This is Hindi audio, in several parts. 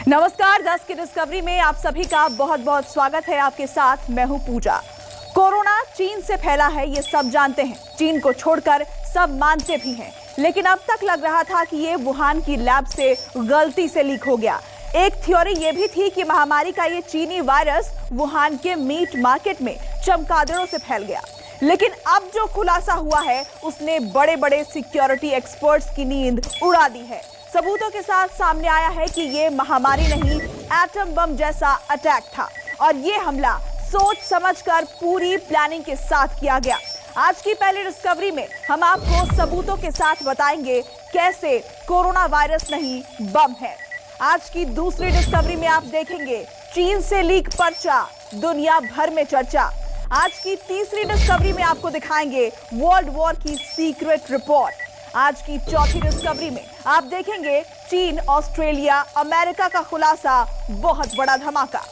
नमस्कार, 10 की डिस्कवरी में आप सभी का बहुत बहुत स्वागत है। आपके साथ मैं हूं पूजा। कोरोना चीन से फैला है, ये सब जानते हैं। चीन को छोड़कर सब मानते भी हैं, लेकिन अब तक लग रहा था कि ये वुहान की लैब से गलती से लीक हो गया। एक थ्योरी ये भी थी कि महामारी का ये चीनी वायरस वुहान के मीट मार्केट में चमगादड़ों से फैल गया। लेकिन अब जो खुलासा हुआ है उसने बड़े बड़े सिक्योरिटी एक्सपर्ट्स की नींद उड़ा दी है। सबूतों के साथ सामने आया है कि ये महामारी नहीं, एटम बम जैसा अटैक था और ये हमला सोच समझकर पूरी प्लानिंग के साथ किया गया। आज की पहली डिस्कवरी में हम आपको सबूतों के साथ बताएंगे कैसे कोरोना वायरस नहीं बम है। आज की दूसरी डिस्कवरी में आप देखेंगे चीन से लीक पर्चा, दुनिया भर में चर्चा। आज की तीसरी डिस्कवरी में आपको दिखाएंगे वर्ल्ड वॉर की सीक्रेट रिपोर्ट। आज की चौथी डिस्कवरी में आप देखेंगे चीन, ऑस्ट्रेलिया, अमेरिका का खुलासा, बहुत बड़ा धमाका।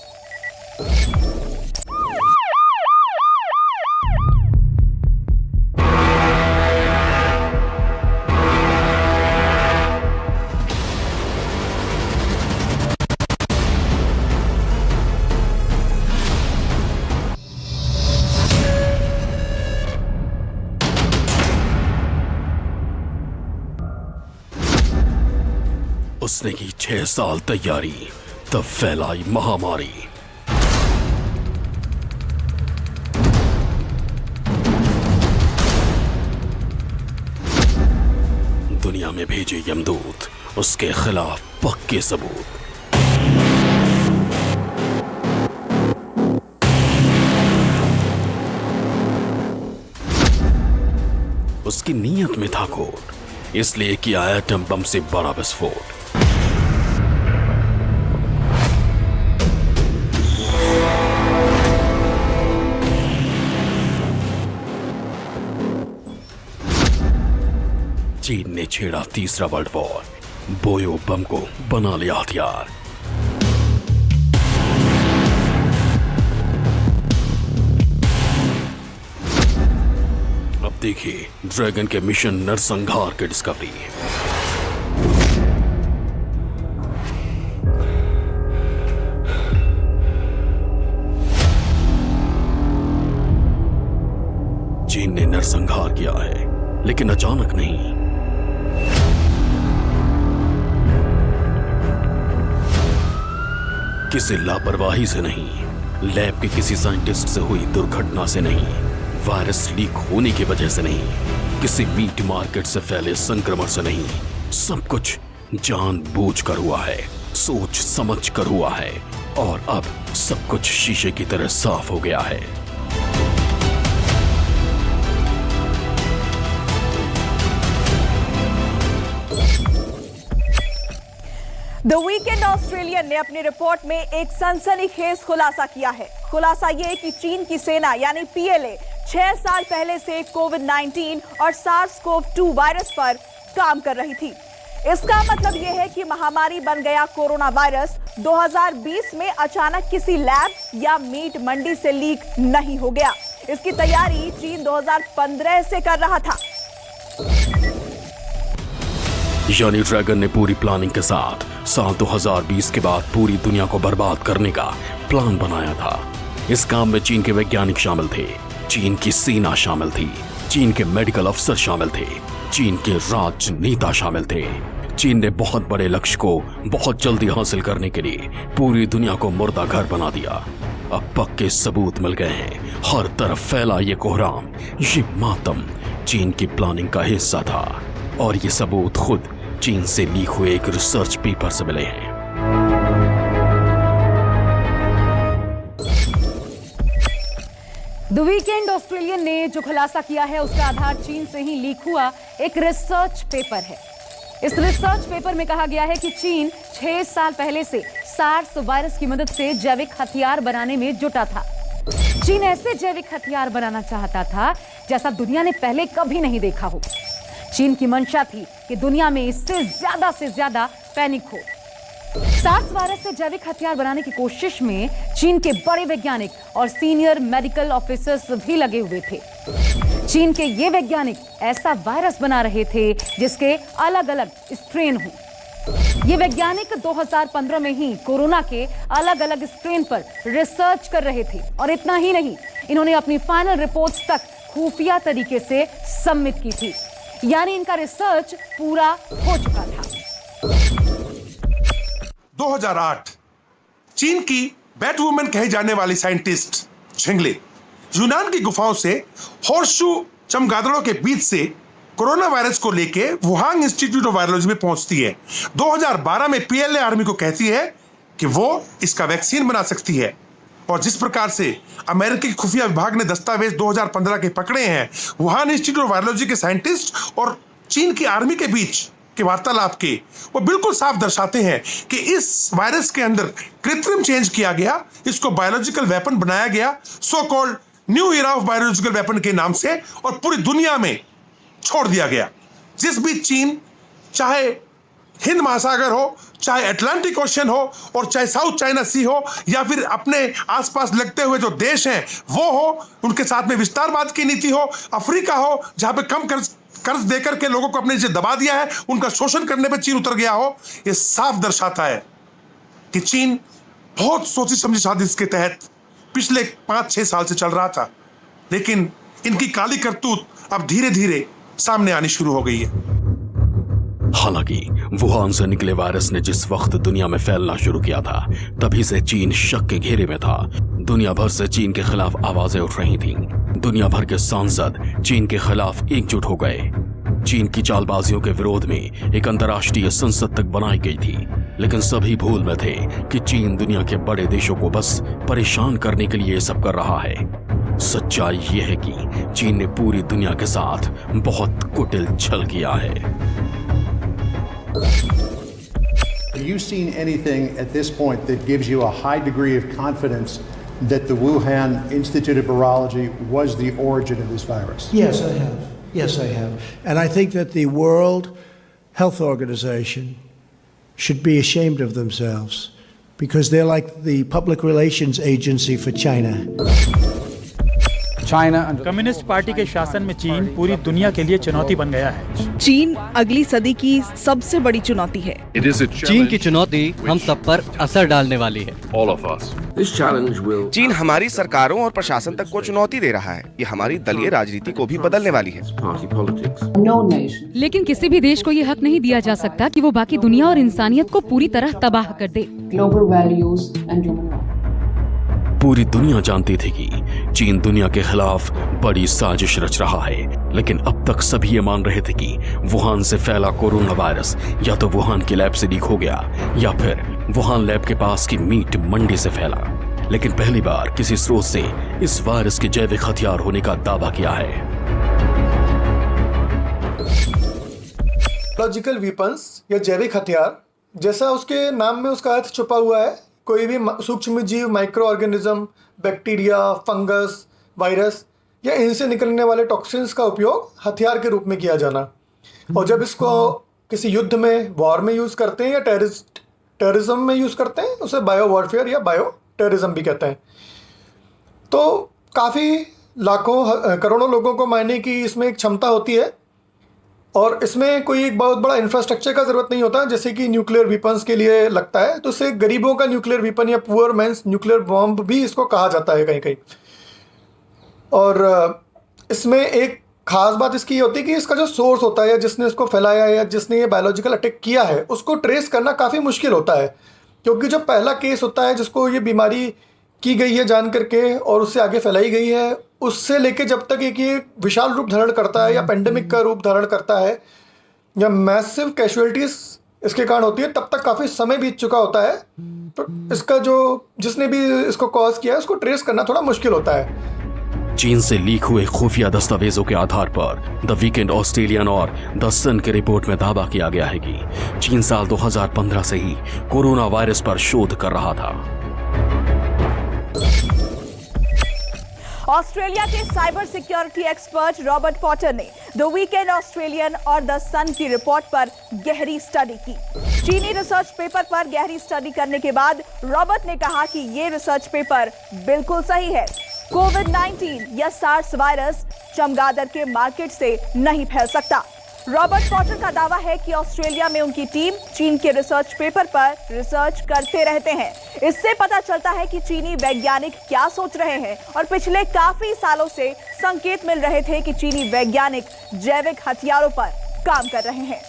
उसने की 6 साल तैयारी, तब फैलाई महामारी। दुनिया में भेजे यमदूत, उसके खिलाफ पक्के सबूत। उसकी नीयत में था खोट, इसलिए किया एटम बम से बड़ा विस्फोट। चीन ने छेड़ा तीसरा वर्ल्ड वॉर, बोयो बम को बना लिया हथियार। अब देखिए ड्रैगन के मिशन नरसंहार की डिस्कवरी। चीन ने नरसंहार किया है, लेकिन अचानक नहीं। किसी लापरवाही से नहीं, लैब के किसी साइंटिस्ट से हुई दुर्घटना से नहीं, वायरस लीक होने की वजह से नहीं, किसी मीट मार्केट से फैले संक्रमण से नहीं। सब कुछ जानबूझकर हुआ है, सोच समझ कर हुआ है और अब सब कुछ शीशे की तरह साफ हो गया है। द वीकेंड ऑस्ट्रेलियन ने अपनी रिपोर्ट में एक सनसनीखेज खुलासा किया है। खुलासा यह कि चीन की सेना यानी पीएलए 6 साल पहले से कोविड-19 और सार्स-कोव-2 वायरस पर काम कर रही थी। इसका मतलब यह है कि महामारी बन गया कोरोना वायरस 2020 में अचानक किसी लैब या मीट मंडी से लीक नहीं हो गया। इसकी तैयारी चीन 2015 से कर रहा था। यानी ड्रैगन ने पूरी प्लानिंग के साथ साल 2020 के बाद पूरी दुनिया को बर्बाद करने का प्लान बनाया था। इस काम में चीन के वैज्ञानिक शामिल थे, चीन की सेना शामिल थी, चीन के मेडिकल अफसर शामिल थे, चीन के राजनेता शामिल थे। चीन ने बहुत बड़े लक्ष्य को बहुत जल्दी हासिल करने के लिए पूरी दुनिया को मुर्दा घर बना दिया। अब पक्के सबूत मिल गए हैं, हर तरफ फैला ये कोहराम, ये मातम चीन की प्लानिंग का हिस्सा था और ये सबूत खुद चीन से लीक हुए एक रिसर्च पेपर से मिले हैं। द वीकेंड ऑस्ट्रेलियन ने जो खुलासा किया है उसका आधार चीन से ही लीक हुआ एक रिसर्च पेपर है। इस रिसर्च पेपर में कहा गया है कि चीन 6 साल पहले से सार्स वायरस की मदद से जैविक हथियार बनाने में जुटा था। चीन ऐसे जैविक हथियार बनाना चाहता था जैसा दुनिया ने पहले कभी नहीं देखा हो। चीन की मंशा थी कि दुनिया में इससे ज्यादा पैनिक हो। सार्स वायरस से जैविक हथियार बनाने की कोशिश में चीन के बड़े वैज्ञानिक और सीनियर मेडिकल ऑफिसर्स भी लगे हुए थे। चीन के ये वैज्ञानिक ऐसा वायरस बना रहे थे जिसके अलग अलग स्ट्रेन हों। ये वैज्ञानिक 2015 में ही कोरोना के अलग अलग स्ट्रेन पर रिसर्च कर रहे थे और इतना ही नहीं, इन्होंने अपनी फाइनल रिपोर्ट्स तक खुफिया तरीके से सबमिट की थी, यानी इनका रिसर्च पूरा हो चुका था। 2008 चीन की बैटवुमन कही जाने वाली साइंटिस्ट झिंगली यूनान की गुफाओं से हॉर्सशू चमगादड़ों के बीच से कोरोना वायरस को लेके वुहान इंस्टीट्यूट ऑफ वायरोलॉजी में पहुंचती है। 2012 में पीएलए आर्मी को कहती है कि वो इसका वैक्सीन बना सकती है। और जिस प्रकार से अमेरिकी खुफिया विभाग ने दस्तावेज 2015 के पकड़े हैं, वुहान इंस्टीट्यूट ऑफ वायरोलॉजी के साइंटिस्ट और चीन की आर्मी के बीच के वार्तालाप के, वो बिल्कुल साफ दर्शाते हैं कि इस वायरस के अंदर कृत्रिम चेंज किया गया, इसको बायोलॉजिकल वेपन बनाया गया, so called new era of biological weapon के नाम से, और पूरी दुनिया में छोड़ दिया गया। जिस भी चीन, चाहे हिंद महासागर हो, चाहे अटलांटिक ओशन हो, और चाहे साउथ चाइना सी हो, या फिर अपने आसपास लगते हुए जो देश हैं वो हो, उनके साथ में विस्तारवाद की नीति हो, अफ्रीका हो जहां पे कम कर्ज देकर के लोगों को अपने नीचे दबा दिया है, उनका शोषण करने पे चीन उतर गया हो, ये साफ दर्शाता है कि चीन बहुत सोची समझी साजिश के तहत पिछले 5-6 साल से चल रहा था। लेकिन इनकी काली करतूत अब धीरे धीरे सामने आनी शुरू हो गई है। हालांकि वुहान से निकले वायरस ने जिस वक्त दुनिया में फैलना शुरू किया था, तभी से चीन शक के घेरे में था। दुनिया भर से चीन के खिलाफ आवाजें उठ रही थीं। दुनिया भर के सांसद चीन के खिलाफ एकजुट हो गए। चीन की चालबाजियों के विरोध में एक अंतर्राष्ट्रीय संसद तक बनाई गई थी, लेकिन सभी भूल में थे कि चीन दुनिया के बड़े देशों को बस परेशान करने के लिए ये सब कर रहा है। सच्चाई ये है कि चीन ने पूरी दुनिया के साथ बहुत कुटिल छल किया है। Have you seen anything at this point that gives you a high degree of confidence that the Wuhan Institute of Virology was the origin of this virus? Yes, I have. Yes, I have. And I think that the World Health Organization should be ashamed of themselves because they're like the public relations agency for China. Communist party के शासन में चीन पूरी दुनिया के लिए चुनौती बन गया है। चीन अगली सदी की सबसे बड़ी चुनौती है। चीन की चुनौती हम सब पर असर डालने वाली है। चीन हमारी सरकारों और प्रशासन तक को चुनौती दे रहा है। ये हमारी दलीय राजनीति को भी बदलने वाली है। लेकिन किसी भी देश को ये हक नहीं दिया जा सकता कि वो बाकी दुनिया और इंसानियत को पूरी तरह तबाह कर दे। पूरी दुनिया जानती थी कि चीन दुनिया के खिलाफ बड़ी साजिश रच रहा है, लेकिन अब तक सभी ये मान रहे थे कि वुहान से फैला कोरोना वायरस या तो वुहान की लैब से लीक हो गया या फिर वुहान लैब के पास की मीट मंडी से फैला। लेकिन पहली बार किसी स्रोत से इस वायरस के जैविक हथियार होने का दावा किया है। बायोलॉजिकल वेपन्स या जैविक हथियार, जैसा उसके नाम में उसका अर्थ छुपा हुआ है, कोई भी सूक्ष्म जीव, micro organism, bacteria, fungus, virus या इनसे निकलने वाले टॉक्सिन्स का उपयोग हथियार के रूप में किया जाना। और जब इसको किसी युद्ध में, वॉर में यूज़ करते हैं या टेररिज्म में यूज़ करते हैं, उसे बायो वॉरफेयर या बायो टेररिज्म भी कहते हैं। तो काफ़ी लाखों करोड़ों लोगों को मारने की इसमें एक क्षमता होती है और इसमें कोई एक बहुत बड़ा इंफ्रास्ट्रक्चर का ज़रूरत नहीं होता, जैसे कि न्यूक्लियर वेपन्स के लिए लगता है। तो इसे गरीबों का न्यूक्लियर वेपन या पुअर मैंस न्यूक्लियर बॉम्ब भी इसको कहा जाता है कहीं कहीं। और इसमें एक ख़ास बात इसकी ये होती है कि इसका जो सोर्स होता है या जिसने इसको फैलाया या जिसने ये बायोलॉजिकल अटैक किया है, उसको ट्रेस करना काफ़ी मुश्किल होता है, क्योंकि जो पहला केस होता है जिसको ये बीमारी की गई है जान करके और उससे आगे फैलाई गई है, उससे लेके जब तक एक ये विशाल रूप धारण करता है या पेंडेमिक का रूप धारण करता है या मैसिव कैजुअलिटीज इसके कारण होती है, तब तक काफ़ी समय बीत चुका होता है। तो इसका जो जिसने भी इसको कॉज किया है उसको ट्रेस करना थोड़ा मुश्किल होता है। चीन से लीक हुए खुफिया दस्तावेजों के आधार पर द वीकेंड ऑस्ट्रेलियन और द सन की रिपोर्ट में दावा किया गया है कि चीन साल 2015 से ही कोरोना वायरस पर शोध कर रहा था। ऑस्ट्रेलिया के cyber security expert Robert Potter ने द वीकेंड ऑस्ट्रेलियन और द सन की रिपोर्ट पर गहरी स्टडी की। चीनी रिसर्च पेपर पर गहरी स्टडी करने के बाद रॉबर्ट ने कहा कि ये रिसर्च पेपर बिल्कुल सही है। कोविड-19 या सार्स वायरस चमगादड़ के मार्केट से नहीं फैल सकता। रॉबर्ट पॉटर का दावा है कि ऑस्ट्रेलिया में उनकी टीम चीन के रिसर्च पेपर पर रिसर्च करते रहते हैं। इससे पता चलता है कि चीनी वैज्ञानिक क्या सोच रहे हैं और पिछले काफी सालों से संकेत मिल रहे थे कि चीनी वैज्ञानिक जैविक हथियारों पर काम कर रहे हैं।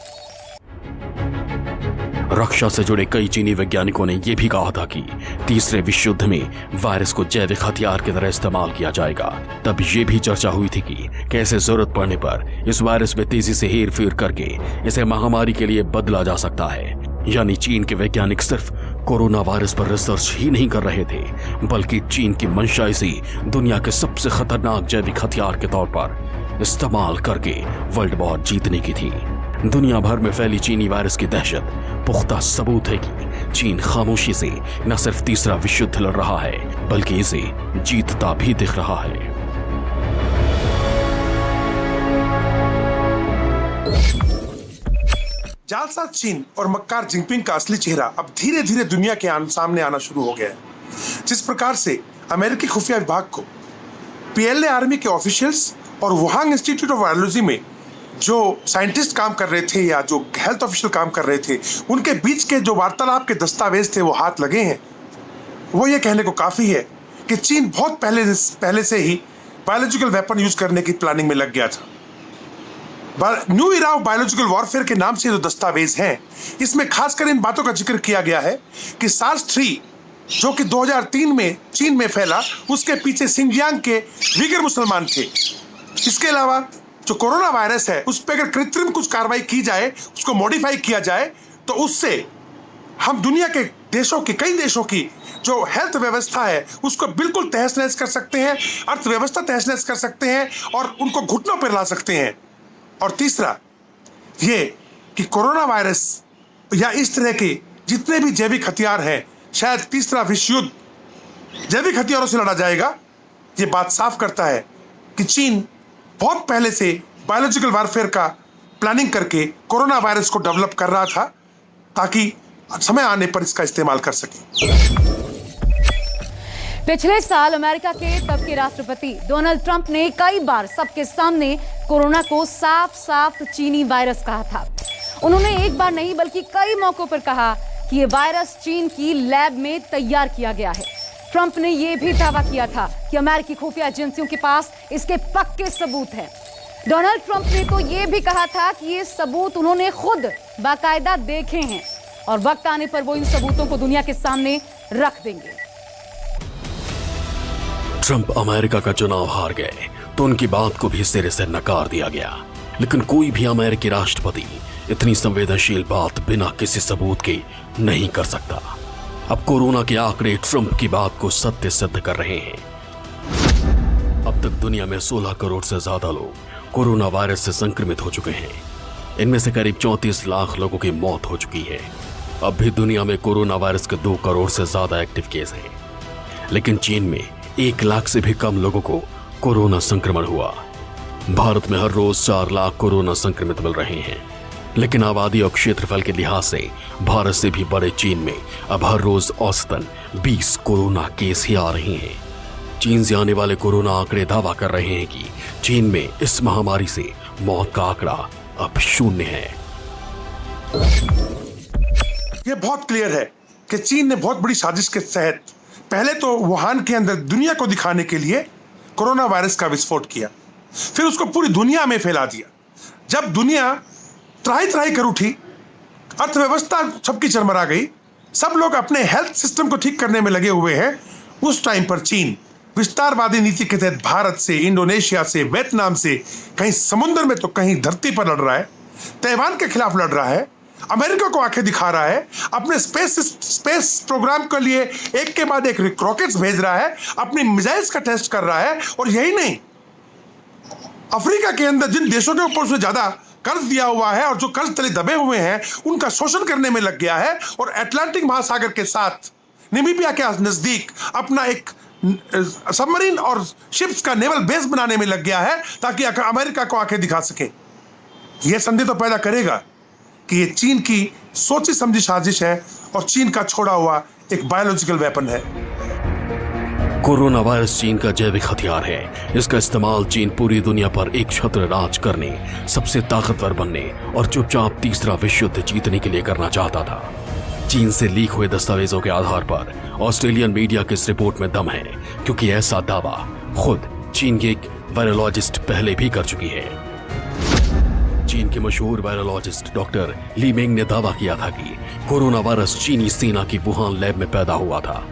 रक्षा से जुड़े कई चीनी वैज्ञानिकों ने यह भी कहा था कि तीसरे विश्व युद्ध में वायरस को जैविक हथियार की तरह इस्तेमाल किया जाएगा। तब यह भी चर्चा हुई थी कि कैसे जरूरत पड़ने पर इस वायरस में तेजी से हेर फेर करके इसे महामारी के लिए बदला जा सकता है। यानी चीन के वैज्ञानिक सिर्फ कोरोना वायरस पर रिसर्च ही नहीं कर रहे थे, बल्कि चीन की मंशा इसे दुनिया के सबसे खतरनाक जैविक हथियार के तौर पर इस्तेमाल करके वर्ल्ड वॉर जीतने की थी। दुनिया भर में फैली चीनी वायरस की दहशत पुख्ता सबूत है कि चीन खामोशी से न सिर्फ तीसरा विश्व युद्ध लड़ रहा है, बल्कि इसे जीतता भी दिख रहा है। जालसाज चीन और मक्कार जिनपिंग का असली चेहरा अब धीरे धीरे दुनिया के सामने आना शुरू हो गया है। जिस प्रकार से अमेरिकी खुफिया विभाग को पीएलए आर्मी के ऑफिशियल्स और वुहान इंस्टीट्यूट ऑफ वायरोलॉजी में जो साइंटिस्ट काम कर रहे थे या जो हेल्थ ऑफिशियल काम कर रहे थे, उनके बीच के जो वार्तालाप के दस्तावेज थे वो हाथ लगे हैं, वो ये कहने को काफी है कि चीन बहुत पहले से ही बायोलॉजिकल वेपन यूज करने की प्लानिंग में लग गया था। New era of biological warfare के नाम से जो दस्तावेज हैं, इसमें खासकर इन बातों का जिक्र किया गया है कि SARS-3 जो कि 2003 में चीन में फैला, उसके पीछे सिंजियांग के वीगर मुसलमान थे। इसके अलावा जो कोरोना वायरस है, उस पर अगर कृत्रिम कुछ कार्रवाई की जाए, उसको मॉडिफाई किया जाए, तो उससे हम दुनिया के देशों की, कई देशों की जो हेल्थ व्यवस्था है उसको बिल्कुल तहस नहस कर सकते हैं, अर्थव्यवस्था तहस नहस कर सकते हैं और उनको घुटनों पर ला सकते हैं। और तीसरा ये कि कोरोना वायरस या इस तरह के जितने भी जैविक हथियार हैं, शायद तीसरा विश्व युद्ध जैविक हथियारों से लड़ा जाएगा। ये बात साफ करता है कि चीन बहुत पहले से बायोलॉजिकल वारफेयर का प्लानिंग करके कोरोना वायरस को डेवलप कर रहा था, ताकि समय आने पर इसका इस्तेमाल कर सके। पिछले साल अमेरिका के तब के राष्ट्रपति डोनाल्ड ट्रंप ने कई बार सबके सामने कोरोना को साफ साफ चीनी वायरस कहा था। उन्होंने एक बार नहीं बल्कि कई मौकों पर कहा कि यह वायरस चीन की लैब में तैयार किया गया है। ट्रंप ने यह भी दावा किया था कि अमेरिकी खुफिया एजेंसियों के पास इसके पक्के सबूत हैं। डोनाल्ड ट्रंप ने तो यह भी कहा था कि ये सबूत उन्होंने खुद बाकायदा देखे हैं और वक्त आने पर वो इन सबूतों को दुनिया के सामने रख देंगे। ट्रंप अमेरिका का चुनाव हार गए तो उनकी बात को भी सिरे से नकार दिया गया, लेकिन कोई भी अमेरिकी राष्ट्रपति इतनी संवेदनशील बात बिना किसी सबूत के नहीं कर सकता। अब कोरोना के आंकड़े ट्रंप की बात को सत्य सिद्ध कर रहे हैं। अब तक दुनिया में 16 करोड़ से ज्यादा लोग कोरोना वायरस से संक्रमित हो चुके हैं। इनमें से करीब 34 लाख लोगों की मौत हो चुकी है। अब भी दुनिया में कोरोना वायरस के 2 करोड़ से ज्यादा एक्टिव केस हैं, लेकिन चीन में 1 लाख से भी कम लोगों को कोरोना संक्रमण हुआ। भारत में हर रोज 4 लाख कोरोना संक्रमित मिल रहे हैं, लेकिन आबादी और क्षेत्रफल के लिहाज से भारत से भी बड़े चीन में अब हर रोज औसतन 20 कोरोना केस ही आ रहे हैं। चीन से आने वाले कोरोना आंकड़े दावा कर रहे हैं कि चीन में इस महामारी से मौत का आंकड़ा अब 0 है। यह बहुत क्लियर है कि चीन ने बहुत बड़ी साजिश के तहत पहले तो वुहान के अंदर दुनिया को दिखाने के लिए कोरोना वायरस का विस्फोट किया, फिर उसको पूरी दुनिया में फैला दिया। जब दुनिया त्राही कर उठी, अर्थव्यवस्था सबकी चरमरा गई, सब लोग अपने हेल्थ सिस्टम को ठीक करने में लगे हुए हैं, उस टाइम पर चीन विस्तारवादी नीति के तहत भारत से, इंडोनेशिया से, वियतनाम से, कहीं समुद्र में तो कहीं धरती पर लड़ रहा है, ताइवान के खिलाफ लड़ रहा है, अमेरिका को आंखें दिखा रहा है, अपने स्पेस प्रोग्राम के लिए एक के बाद एक रॉकेट्स भेज रहा है, अपनी मिसाइल्स का टेस्ट कर रहा है। और यही नहीं, अफ्रीका के अंदर जिन देशों के ऊपर उसने ज्यादा कर्ज दिया हुआ है और जो कर्ज तले दबे हुए हैं, उनका शोषण करने में लग गया है और अटलांटिक महासागर के साथ नामीबिया के नजदीक अपना एक सबमरीन और शिप्स का नेवल बेस बनाने में लग गया है, ताकि अमेरिका को आंखें दिखा सके। यह संदेह तो पैदा करेगा कि ये चीन की सोची समझी साजिश है और चीन का छोड़ा हुआ एक बायोलॉजिकल वेपन है। कोरोना वायरस चीन का जैविक हथियार है। इसका इस्तेमाल चीन पूरी दुनिया पर एक छत्र राज करने, सबसे ताकतवर बनने और चुपचाप तीसरा विश्व युद्ध जीतने के लिए करना चाहता था। चीन से लीक हुए दस्तावेजों के आधार पर ऑस्ट्रेलियन मीडिया की इस रिपोर्ट में दम है, क्योंकि ऐसा दावा खुद चीन के एक वायरोलॉजिस्ट पहले भी कर चुकी है। चीन के मशहूर वायरोलॉजिस्ट डॉक्टर ली मेंग ने दावा किया था कि कोरोना वायरस चीनी सेना की वुहान लैब में पैदा हुआ था।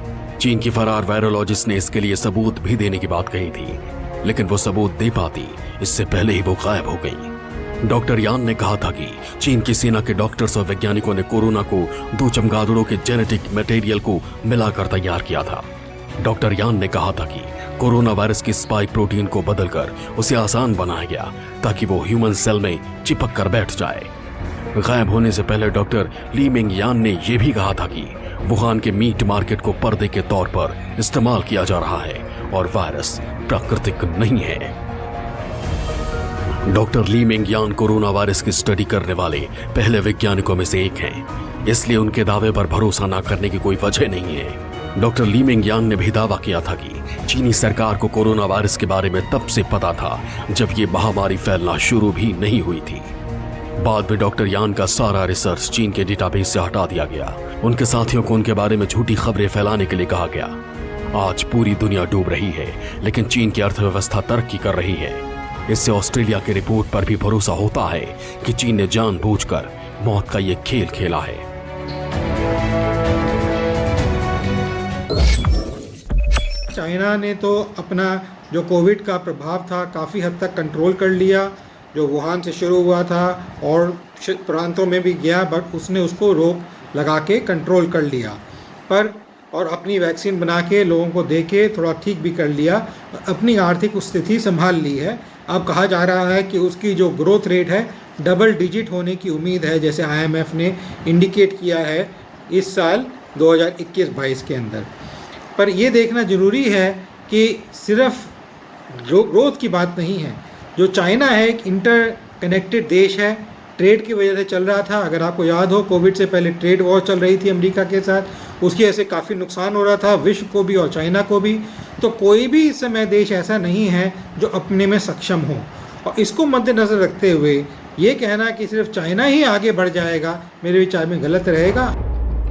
चीन की फरार वायरोलॉजिस्ट ने इसके लिए सबूत भी देने की बात कही थी, लेकिन वो सबूत दे पाती इससे पहले ही वो गायब हो गई। डॉक्टर यान ने कहा था कि चीन की सेना के डॉक्टर्स और वैज्ञानिकों ने कोरोना को 2 चमगादड़ों के जेनेटिक मटेरियल को मिलाकर तैयार किया था। डॉक्टर यान ने कहा था कि कोरोना वायरस की स्पाइक प्रोटीन को बदलकर उसे आसान बनाया गया ताकि वो ह्यूमन सेल में चिपक कर बैठ जाए। गायब होने से पहले डॉक्टर ली मेंग यान ने यह भी कहा था कि वुहान के मीट मार्केट को पर्दे के तौर पर इस्तेमाल किया जा रहा है और वायरस प्राकृतिक नहीं है। डॉक्टर ली मेंग यान कोरोना वायरस की स्टडी करने वाले पहले वैज्ञानिकों में से एक हैं, इसलिए उनके दावे पर भरोसा न करने की कोई वजह नहीं है। डॉक्टर ली मेंग यान ने भी दावा किया था कि चीनी सरकार को कोरोना वायरस के बारे में तब से पता था जब ये महामारी फैलना शुरू भी नहीं हुई थी। बाद में डॉक्टर यान का सारा रिसर्च चीन के डेटाबेस से हटा दिया गया। उनके साथियों को उनके बारे में झूठी खबरें फैलाने के लिए कहा गया। आज पूरी दुनिया डूब रही है, लेकिन चीन की अर्थव्यवस्था तरक्की कर रही है। इससे ऑस्ट्रेलिया की रिपोर्ट पर भी भरोसा होता है कि चीन ने जानबूझकर मौत का ये खेल खेला है। चाइना ने तो अपना जो कोविड का प्रभाव था काफ़ी हद तक कंट्रोल कर लिया, जो वुहान से शुरू हुआ था और प्रांतों में भी गया, बट उसने उसको रोक लगा के कंट्रोल कर लिया और अपनी वैक्सीन बना के लोगों को दे के थोड़ा ठीक भी कर लिया, अपनी आर्थिक स्थिति संभाल ली है। अब कहा जा रहा है कि उसकी जो ग्रोथ रेट है डबल डिजिट होने की उम्मीद है, जैसे IMF ने इंडिकेट किया है इस साल 2021-22 के अंदर। पर ये देखना ज़रूरी है कि सिर्फ ग्रोथ की बात नहीं है। जो चाइना है एक इंटरकनेक्टेड देश है, ट्रेड की वजह से चल रहा था। अगर आपको याद हो, कोविड से पहले ट्रेड वॉर चल रही थी अमेरिका के साथ, उसकी वजह से काफ़ी नुकसान हो रहा था विश्व को भी और चाइना को भी। तो कोई भी इस समय देश ऐसा नहीं है जो अपने में सक्षम हो, और इसको मद्देनज़र रखते हुए ये कहना कि सिर्फ चाइना ही आगे बढ़ जाएगा मेरे विचार में गलत रहेगा।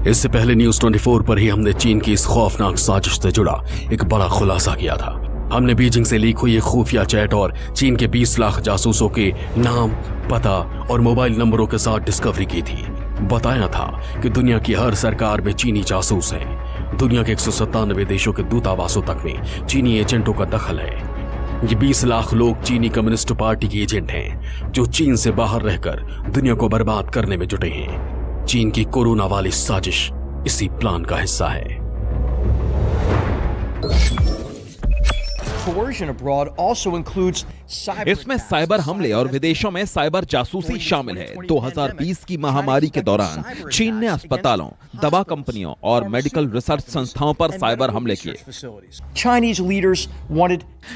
इससे पहले न्यूज़ 24 पर ही हमने चीन की इस खौफनाक साजिश से जुड़ा एक बड़ा खुलासा किया था। हमने बीजिंग से लीक हुई एक खुफिया चैट और चीन के 20 लाख जासूसों के नाम, पता और मोबाइल नंबरों के साथ डिस्कवरी की थी। बताया था कि दुनिया की हर सरकार में चीनी जासूस हैं। दुनिया के 197 देशों के दूतावासों तक में चीनी एजेंटों का दखल है। ये 20 लाख लोग चीनी कम्युनिस्ट पार्टी के एजेंट हैं, जो चीन से बाहर रहकर दुनिया को बर्बाद करने में जुटे हैं। चीन की कोरोना वाली साजिश इसी प्लान का हिस्सा है। इसमें साइबर हमले और विदेशों में साइबर जासूसी शामिल है। 2020 की महामारी के दौरान चीन ने अस्पतालों, दवा कंपनियों और मेडिकल रिसर्च संस्थाओं पर साइबर हमले किए।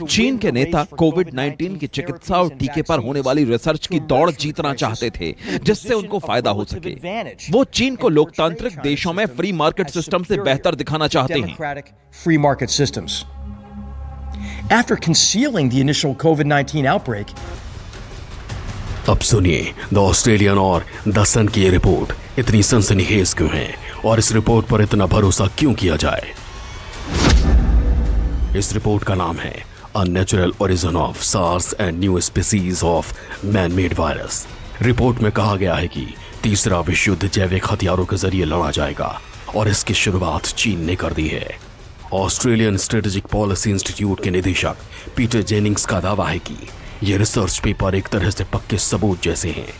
चीन के नेता कोविड-19 की चिकित्सा और टीके पर होने वाली रिसर्च की दौड़ जीतना चाहते थे, जिससे उनको फायदा हो सके। वो चीन को लोकतांत्रिक देशों में फ्री मार्केट सिस्टम से बेहतर दिखाना चाहते हैं। After concealing the initial COVID-19 outbreak, अब सुनिए द ऑस्ट्रेलियन और द सन की ये रिपोर्ट इतनी सनसनीखेज क्यों है और इस रिपोर्ट पर इतना भरोसा क्यों किया जाए। इस रिपोर्ट का नाम है unnatural origin of SARS and new species of man made virus. Report में कहा गया है कि तीसरा विश्व युद्ध जैविक हथियारों के जरिए लड़ा जाएगा और इसकी शुरुआत चीन ने कर दी है। ऑस्ट्रेलियन स्ट्रेटेजिक पॉलिसी इंस्टीट्यूट के निदेशक पीटर जेनिंग्स का दावा है कि यह रिसर्च पेपर एक तरह से पक्के सबूत जैसे हैं।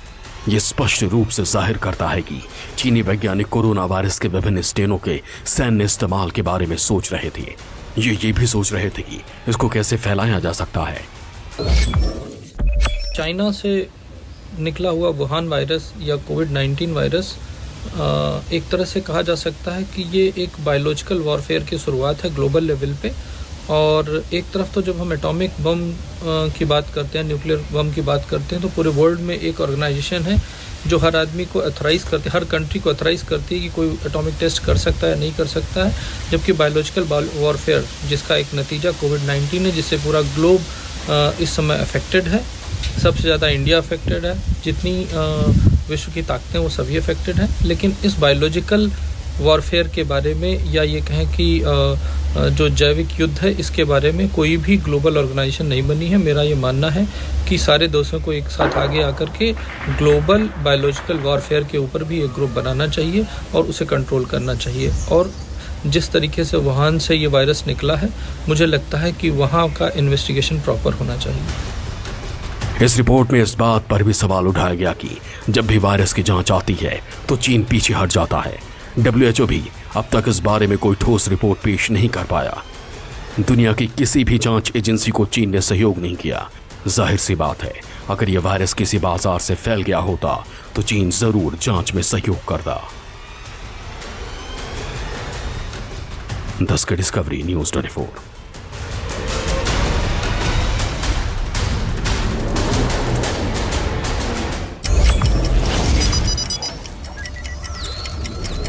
यह स्पष्ट रूप से जाहिर करता है कि चीनी वैज्ञानिक कोरोना वायरस के विभिन्न स्टेनों के सैन्य इस्तेमाल के बारे में सोच रहे थे। ये भी सोच रहे थे कि इसको कैसे फैलाया जा सकता है। चाइना से निकला हुआ वुहान वायरस या कोविड-19 वायरस एक तरह से कहा जा सकता है कि ये एक बायोलॉजिकल वॉरफेयर की शुरुआत है ग्लोबल लेवल पे। और एक तरफ तो जब हम एटॉमिक बम की बात करते हैं, न्यूक्लियर बम की बात करते हैं, तो पूरे वर्ल्ड में एक ऑर्गेनाइजेशन है जो हर आदमी को ऑथराइज करती है, हर कंट्री को ऑथराइज करती है कि कोई एटॉमिक टेस्ट कर सकता है नहीं कर सकता है, जबकि बायोलॉजिकल वॉरफेयर जिसका एक नतीजा कोविड-19 है, जिससे पूरा ग्लोब इस समय अफेक्टेड है। सबसे ज़्यादा इंडिया अफेक्टेड है, जितनी विश्व की ताकतें वो सभी अफेक्टेड हैं। लेकिन इस बायोलॉजिकल वॉरफेयर के बारे में, या ये कहें कि जो जैविक युद्ध है, इसके बारे में कोई भी ग्लोबल ऑर्गेनाइजेशन नहीं बनी है। मेरा ये मानना है कि सारे देशों को एक साथ आगे आकर के ग्लोबल बायोलॉजिकल वॉरफेयर के ऊपर भी एक ग्रुप बनाना चाहिए और उसे कंट्रोल करना चाहिए। और जिस तरीके से वुहान से ये वायरस निकला है, मुझे लगता है कि वहाँ का इन्वेस्टिगेशन प्रॉपर होना चाहिए। इस रिपोर्ट में इस बात पर भी सवाल उठाया गया कि जब भी वायरस की जांच आती है तो चीन पीछे हट जाता है। WHO भी अब तक इस बारे में कोई ठोस रिपोर्ट पेश नहीं कर पाया। दुनिया की किसी भी जांच एजेंसी को चीन ने सहयोग नहीं किया। जाहिर सी बात है, अगर यह वायरस किसी बाजार से फैल गया होता तो चीन जरूर जांच में सहयोग करता। 10 के डिस्कवरी न्यूज़ 24।